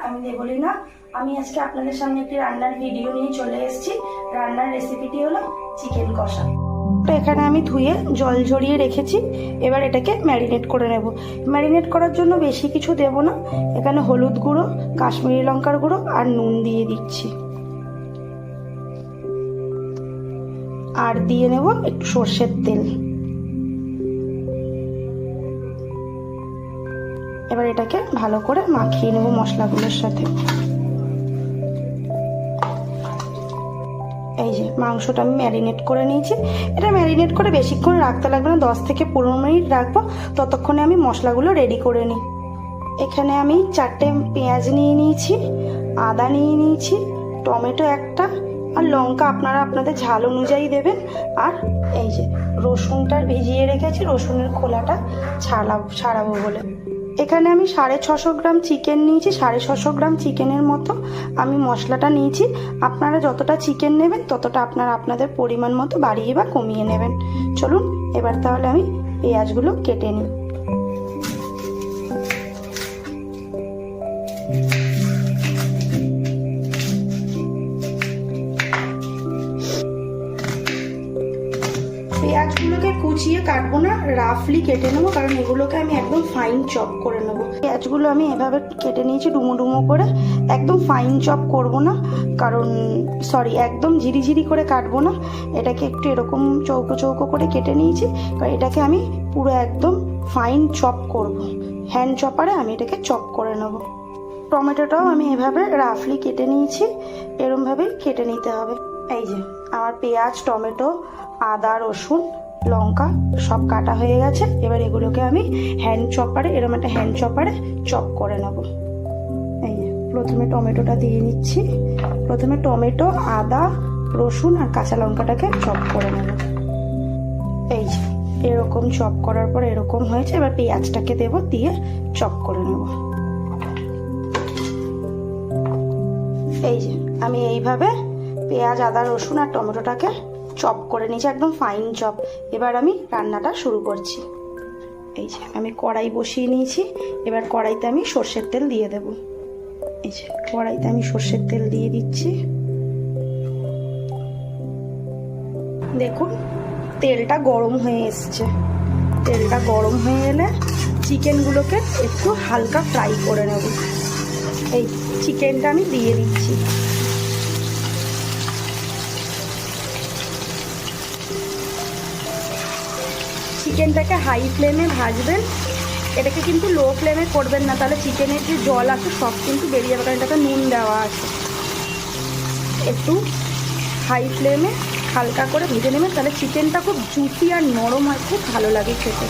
আমি দেবলীনা। আমি আজকে আপনাদের সামনে একটি রান্নার ভিডিও নিয়ে চলে এসেছি। রান্নার রেসিপিটি হলো চিকেন কষা। তো এখানে আমি ধুয়ে জল ঝরিয়ে রেখেছি। এবার এটাকে ম্যারিনেট করে নেব। ম্যারিনেট করার জন্য বেশি কিছু দেব না। এখানে হলুদ গুঁড়ো, কাশ্মীরি লঙ্কার গুঁড়ো আর নুন দিয়ে দিচ্ছি। আর দিয়ে নেব একটু সর্ষের তেল। এবার এটাকে ভালো করে মাখিয়ে নেব মশলাগুলোর সাথে। এই যে মাংসটা আমি ম্যারিনেট করে নিয়েছি। এটা ম্যারিনেট করে বেশিক্ষণ রাখতে লাগবে না, 10 থেকে 15 মিনিট রাখবো। ততক্ষণে আমি মশলাগুলো রেডি করে নিই। এখানে আমি 4টে পেঁয়াজ নিয়ে নিয়েছি, আদা নিয়ে নিয়েছি, টমেটো একটা, আর লঙ্কা আপনারা আপনাদের ঝাল অনুযায়ী দেবেন। আর এই যে রসুনটা ভিজিয়ে রেখেছি, রসুনের খোলাটা ছাড়াবো বলে। এখানে আমি 650 গ্রাম চিকেন নিয়েছি। 650 গ্রাম চিকেনের মতো আমি মশলাটা নিয়েছি। আপনারা যতটা চিকেন নেবেন ততটা আপনারা আপনাদের পরিমাণ মতো বাড়িয়ে বা কমিয়ে নেবেন। চলুন এবার তাহলে আমি পেঁয়াজগুলো কেটে নিই। পেঁয়াজগুলোকে কুচিয়ে কাটবো না, রাফলি কেটে নেবো, কারণ এগুলোকে আমি একদম ফাইন চপ করে নেবো। পেঁয়াজগুলো আমি এভাবে কেটে নিয়েছি ডুমো ডুমো করে। একদম ফাইন চপ করবো না, কারণ একদম ঝিরিঝিরি করে কাটবো না। এটাকে একটু এরকম চৌকো চৌকো করে কেটে নিয়েছি, কারণ এটাকে আমি পুরো একদম ফাইন চপ করব। হ্যান্ড চপারে আমি এটাকে চপ করে নেবো। টমেটোটাও আমি এভাবে রাফলি কেটে নিয়েছি, এরমভাবেই কেটে নিতে হবে। এই যে আমার পেঁয়াজ, টমেটো, আদা, রসুন, লঙ্কা সব কাটা হয়ে গেছে। এবার এগুলোকে আমি এরকম একটা হ্যান্ড চপারে চপ করে নেব। এই যে প্রথমে টমেটোটা দিয়ে নিচ্ছি। প্রথমে টমেটো, আদা, রসুন আর কাঁচা লঙ্কাটাকে চপ করে নেব। এই যে এরকম চপ করার পর এরকম হয়েছে। এবার পেঁয়াজটাকে দেব, দিয়ে চপ করে নেব। এই যে আমি এইভাবে পেঁয়াজ, আদা, রসুন আর টমেটোটাকে চপ করে নিয়েছি, একদম ফাইন চপ। এবার আমি রান্নাটা শুরু করছি। এই যে আমি কড়াই বসিয়ে নিয়েছি। এবার কড়াইতে আমি সর্ষের তেল দিয়ে দেব। এই যে কড়াইতে আমি সর্ষের তেল দিয়ে দিচ্ছি। দেখুন তেলটা গরম হয়ে এসছে। তেলটা গরম হয়ে এলে চিকেনগুলোকে একটু হালকা ফ্রাই করে নেব। এই চিকেনটা আমি দিয়ে দিচ্ছি। চিকেনটাকে হাই ফ্লেমে ভাজবেন। এটাকে কিন্তু লো ফ্লেমে করবেন না, তাহলে চিকেনের যে জল আছে সব কিন্তু বেরিয়ে যাবে, কারণ এটাতে নুন দেওয়া আছে। একটু হাই ফ্লেমে হালকা করে ভেজে নেবেন, তাহলে চিকেনটা খুব জুসি আর নরম হয়, খুব ভালো লাগে খেতে।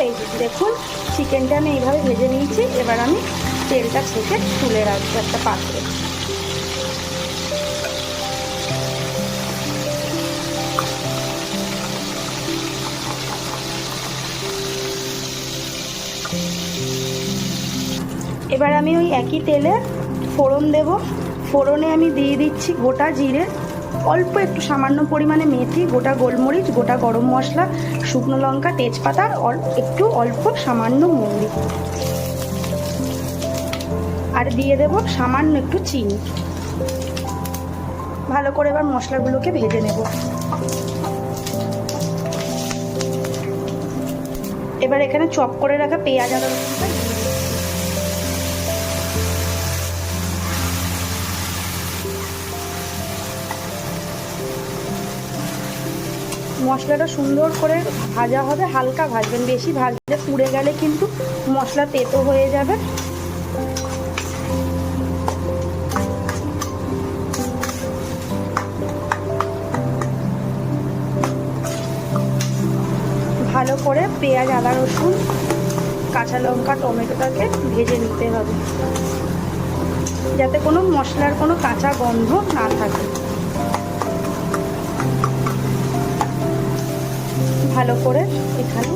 এই যে দেখুন চিকেনটা আমি এইভাবে ভেজে নিয়েছি। এবার আমি তেলটা ছেঁকে তুলে রাখবো একটা পাত্রে। এবার আমি ওই একই তেলে ফোড়ন দেব। ফোড়নে আমি দিয়ে দিচ্ছি গোটা জিরে, অল্প একটু সামান্য পরিমাণে মেথি, গোটা গোলমরিচ, গোটা গরম মশলা, শুকনো লঙ্কা, তেজপাতা, অল্প সামান্য মৌরি, আর দিয়ে দেব সামান্য একটু চিনি। ভালো করে এবার মশলাগুলোকে ভেজে নেব। এবার এখানে চপ করে রাখা পেঁয়াজ, আদা, রসুনটা মশলাটা সুন্দর করে ভাজা হবে। হালকা ভাজবেন, বেশি ভাজলে পুড়ে গেলে কিন্তু মশলা তেতো হয়ে যাবে। ভালো করে পেঁয়াজ, আদা, রসুন, কাঁচা লঙ্কা, টমেটোটাকে ভেজে নিতে হবে, যাতে কোনো মশলার কোনো কাঁচা গন্ধ না থাকে। ভালো করে এখানে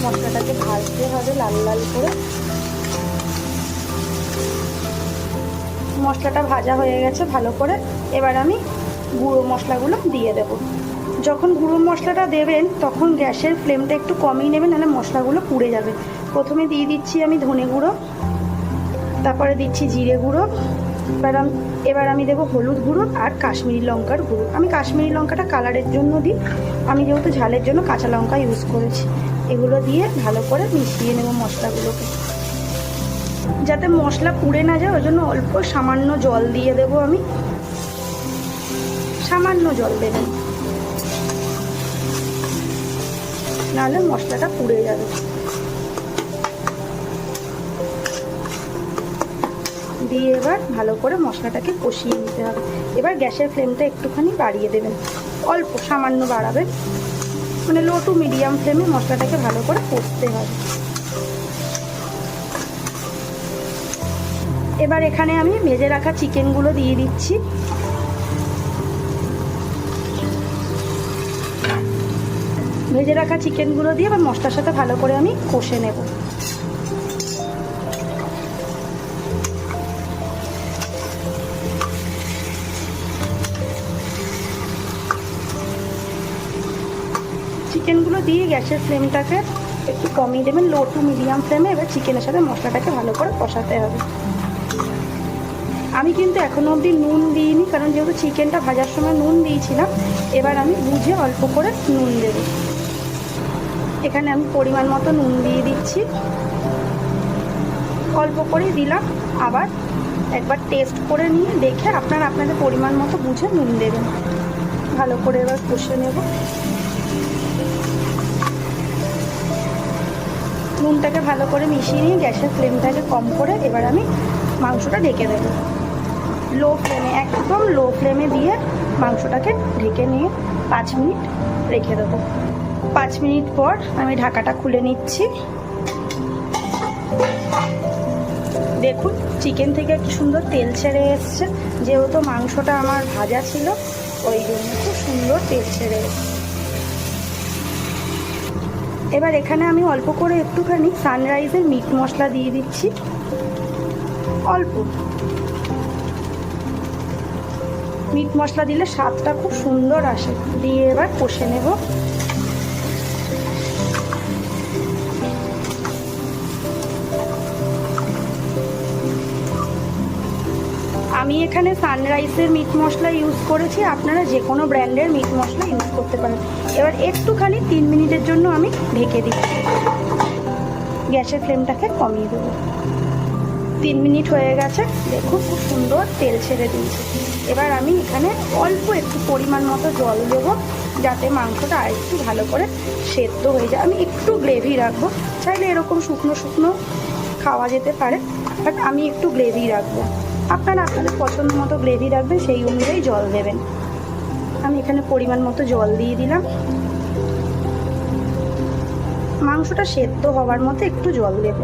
মশলাটাকে ভাজতে হবে লাল লাল করে। মশলাটা ভাজা হয়ে গেছে ভালো করে। এবার আমি গুঁড়ো মশলাগুলো দিয়ে দেব। যখন গুঁড়ো মশলাটা দেবেন তখন গ্যাসের ফ্লেমটা একটু কমিয়ে নেবেন, নাহলে মশলাগুলো পুড়ে যাবে। প্রথমে দিয়ে দিচ্ছি আমি ধনে গুঁড়ো, তারপরে দিচ্ছি জিরে গুঁড়ো। এবার আমি দেবো হলুদ গুঁড়ো আর কাশ্মীরি লঙ্কার গুঁড়ো। আমি কাশ্মীরি লঙ্কাটা কালারের জন্য দিই, আমি যেহেতু ঝালের জন্য কাঁচা লঙ্কা ইউজ করেছি। এগুলো দিয়ে ভালো করে মিশিয়ে নেব মশলাগুলোকে, যাতে মশলা পুড়ে না যায় ওই জন্য অল্প সামান্য জল দিয়ে দেবো। আমি সামান্য জল দেবেন, নাহলে মশলাটা পুড়ে যাবে। দিয়ে এবার ভালো করে মশলাটাকে কষিয়ে নিতে হবে। এবার গ্যাসের ফ্লেমটা একটুখানি বাড়িয়ে দেবেন, অল্প সামান্য বাড়াবেন, মানে লো টু মিডিয়াম ফ্লেমে মশলাটাকে ভালো করে কষতে হবে। এবার এখানে আমি ভেজে রাখা চিকেনগুলো দিয়ে দিচ্ছি। ভেজে রাখা চিকেনগুলো দিয়ে এবার মশলার সাথে ভালো করে আমি কষে নেব। চিকেনগুলো দিয়ে গ্যাসের ফ্লেমটাকে একটু কমিয়ে দেবেন, লো টু মিডিয়াম ফ্লেমে। এবার চিকেনের সাথে মশলাটাকে ভালো করে কষাতে হবে। আমি কিন্তু এখনো অবধি নুন দিইনি, কারণ যেহেতু চিকেনটা ভাজার সময় নুন দিয়েছিলাম। এবার আমি বুঝে অল্প করে নুন দেব। এখানে আমি পরিমাণ মতো নুন দিয়ে দিচ্ছি, অল্প করেই দিলাম। আবার একবার টেস্ট করে নিয়ে দেখে আপনারা আপনাদের পরিমাণ মতো বুঝে নুন দেবেন। ভালো করে এবার কষে নেব। নুনটাকে ভালো করে মিশিয়ে নিয়ে গ্যাসের ফ্লেমটাকে কম করে এবার আমি মাংসটা ঢেকে দেবো। লো ফ্লেমে, একদম লো ফ্লেমে দিয়ে মাংসটাকে ঢেকে নিয়ে 5 মিনিট রেখে দেবো। 5 মিনিট পর আমি ঢাকাটা খুলে নিচ্ছি। দেখুন চিকেন থেকে একটু সুন্দর তেল ছেড়ে এসছে, যেহেতু মাংসটা আমার ভাজা ছিল ওই জন্য খুব সুন্দর তেল ছেড়ে এসছে। এবার এখানে আমি অল্প করে একটুখানি সানরাইজের মিট মশলা দিয়ে দিচ্ছি, অল্প। মিট মশলা দিলে স্বাদটা খুব সুন্দর আসে। দিয়ে এবার কষে নেব। আমি এখানে সানরাইজের মিট মশলা ইউজ করেছি, আপনারা যে কোনো ব্র্যান্ডের মিট মশলা ইউজ করতে পারেন। এবার একটুখানি 3 মিনিটের জন্য আমি ঢেকে দিচ্ছি। গ্যাসের ফ্লেমটাকে কমিয়ে দেবো। 3 মিনিট হয়ে গেছে, দেখুন খুব সুন্দর তেল ছেড়ে দিয়েছে। এবার আমি এখানে অল্প একটু পরিমাণ মতো জল দেবো, যাতে মাংসটা আর একটু ভালো করে সেদ্ধ হয়ে যায়। আমি একটু গ্রেভি রাখবো, চাইলে এরকম শুকনো শুকনো খাওয়া যেতে পারে, বাট আমি একটু গ্রেভি রাখবো। আপনারা আপনাদের পছন্দ মতো গ্রেভি রাখবেন, সেই অনুযায়ী জল দেবেন। আমি এখানে পরিমাণ মতো জল দিয়ে দিলাম। মাংসটা সেদ্ধ হওয়ার মতো একটু জল দেব।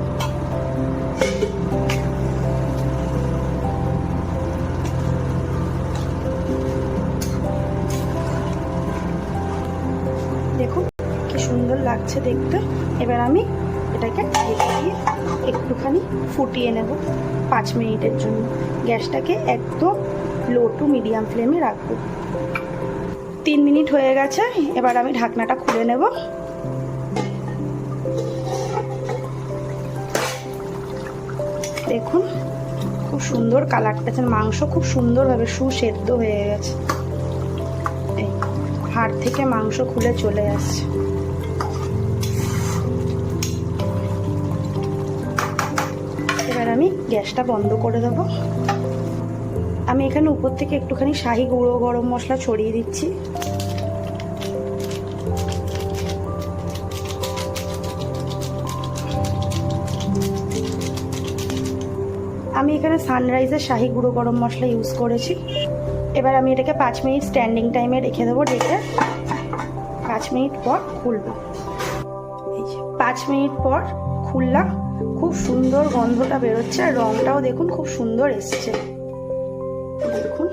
দেখুন কি সুন্দর লাগছে দেখতে। এবার আমি এটাকে ঢেকে দিয়ে একটুখানি ফুটিয়ে নেব 5 মিনিটের জন্য। গ্যাসটাকে একদম লো টু মিডিয়াম ফ্লেমে রাখবো। 3 মিনিট হয়ে গেছে, এবার আমি ঢাকনাটা খুলে নেব। দেখুন খুব সুন্দর কালারটা, মাংস খুব সুন্দরভাবে সুসেদ্ধ হয়ে গেছে। এই হাড় থেকে মাংস খুলে চলে আসছে। এবার আমি গ্যাসটা বন্ধ করে দেবো। আমি এখানে উপর থেকে একটুখানি শাহি গুঁড়ো গরম মশলা ছড়িয়ে দিচ্ছি। আমি এখানে সানরাইজের শাহি গুঁড়ো গরম মশলা ইউজ করেছি। এবার আমি এটাকে 5 মিনিট স্ট্যান্ডিং টাইমে রেখে দেবো। রেখে 5 মিনিট পর খুলবো। 5 মিনিট পর খুললাম, খুব সুন্দর গন্ধটা বেরোচ্ছে আর রংটাও দেখুন খুব সুন্দর এসছে। দেখুন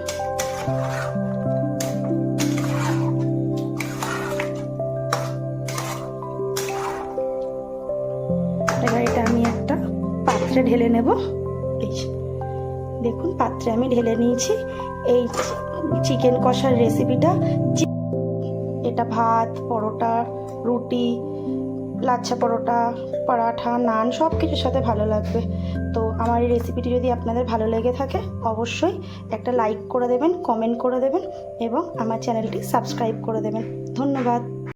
এবার এটা আমি একটা পাত্রে ঢেলে নেব। দেখুন পাত্রে আমি ঢেলে নিয়েছি। এই চিকেন কষার রেসিপিটা এটা ভাত, পরোটা, রুটি, লাচ্ছা পরোটা, পরাঠা, নান সব কিছুর সাথে ভালো লাগবে। তো আমার এই রেসিপিটি যদি আপনাদের ভালো লেগে থাকে অবশ্যই একটা লাইক করে দেবেন, কমেন্ট করে দেবেন এবং আমার চ্যানেলটি সাবস্ক্রাইব করে দেবেন। ধন্যবাদ।